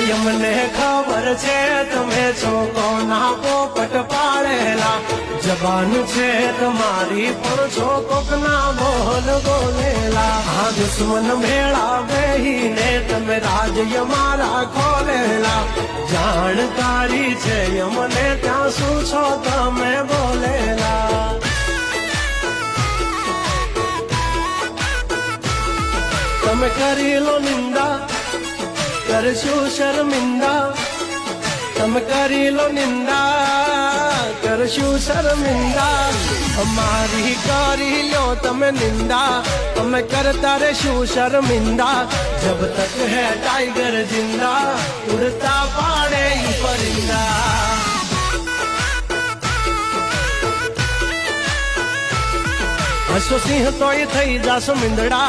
यमने खबर छे तमे छो कोना पोपट पाड़ेला जबान छे तमारी पण छो कोकना बोल बोलेला हाँ दुश्मन भेड़ा बेहीने तमे राज्य मारा खोलेला जानकारी छे यमने त्या शू छो तमे बोलेला तमे करी लो निंदा करशु शर्मिंदा तम करी लो निंदा करशु शर्मिंदा हमारी करी लो तम निंदा तम करता रे शू शर्मिंदा जब तक है टाइगर जिंदा उड़ता पाड़े ही परिंदा हसो सिंह तो थई जासो मिंदड़ा